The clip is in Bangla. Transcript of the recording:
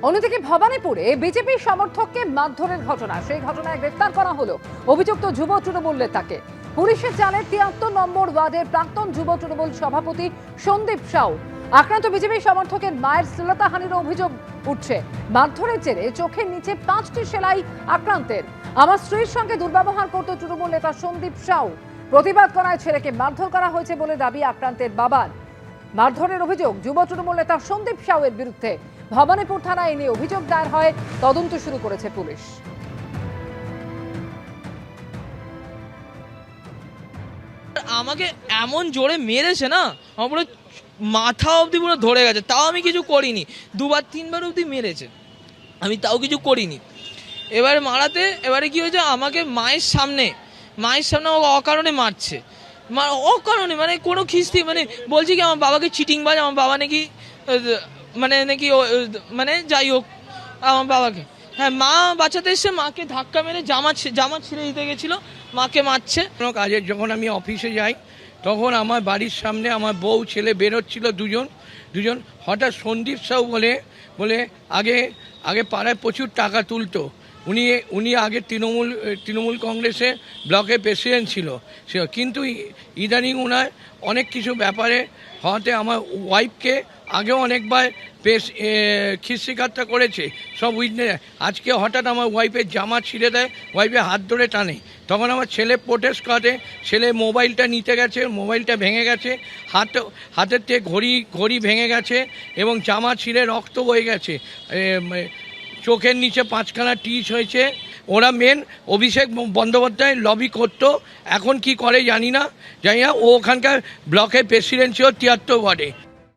অন্যদিকে ভবানীপুরে বিজেপি সমর্থককে মারধরের ঘটনা, সেই ঘটনায় গ্রেফতার করা হলো অভিযুক্ত যুব তৃণমূল নেতাকে। পুলিশের জালে ৭৩ নম্বর ওয়ার্ডের প্রাক্তন যুব তৃণমূল সভাপতি সন্দীপ সাউ। আক্রান্ত বিজেপি সমর্থকের মায়ের শ্লীলতাহানির অভিযোগ উঠছে। মারধরের জেরে চোখের নিচে 5টি সেলাই আক্রান্তের। আমার স্ত্রীর সঙ্গে দুর্ব্যবহার করত তৃণমূল নেতা সন্দীপ সাউ। প্রতিবাদ করায় ছেলেকে মারধর করা হয়েছে বলে দাবি আক্রান্তের বাবার। মারধরের অভিযোগ যুব তৃণমূল নেতা সন্দীপ সাউয়ের বিরুদ্ধে। ভবানীপুর থানায় এ নিয়ে অভিযোগ দায়ের হয়, তদন্ত শুরু করেছে পুলিশ। আমাকে এমন জোরে মেরেছে না, আমার পুরো মাথা অবধি পুরো ধরে গেছে, তাও আমি কিছু করিনি। 2বার 3বার অবধি মেরেছে, আমি তাও কিছু করিনি। এবারে মারাতে এবারে কি হয়েছে, আমাকে মায়ের সামনে অকারণে মারছে, অকারণে, মানে কোনো খিস্তি, মানে বলছি কি আমার বাবাকে চিটিংবাজ, আমার বাবা নাকি মানে যাই হোক আমার বাবাকে, হ্যাঁ, মা বাঁচাতে এসে মাকে ধাক্কা মেরে জামা ছিঁড়ে দিতে গেছিলো, মাকে মারছে। কোনো কাজের যখন আমি অফিসে যাই তখন আমার বাড়ির সামনে আমার বউ ছেলে বেরোচ্ছিল, দুজন হঠাৎ সন্দীপ সাউ বলে আগে পাড়ায় প্রচুর টাকা তুলতো, উনি আগে তৃণমূল কংগ্রেসে ব্লকের প্রেসিডেন্ট ছিল, কিন্তু ইদানিং ওনার অনেক কিছু ব্যাপারে হওয়াতে আমার ওয়াইফকে আগেও অনেকবার খিস্তিকাট্টা করেছে সব উইটনেস। আজকে হঠাৎ আমার ওয়াইফের জামা ছিঁড়ে দেয়, ওয়াইফের হাত ধরে টানে, তখন আমার ছেলে প্রোটেস্ট করে, ছেলে মোবাইলটা নিতে গেছে, মোবাইলটা ভেঙে গেছে, হাতের থেকে ঘড়ি ভেঙে গেছে এবং জামা ছিঁড়ে রক্ত বয়ে গেছে, চোখের নিচে 5খানা টিচ হয়েছে। ওরা মেন অভিষেক বন্দ্যোপাধ্যায় লবি করতো, এখন কি করে জানি না, ও ওখানকার ব্লকের প্রেসিডেন্ট ছিল 73 ওয়ার্ডে।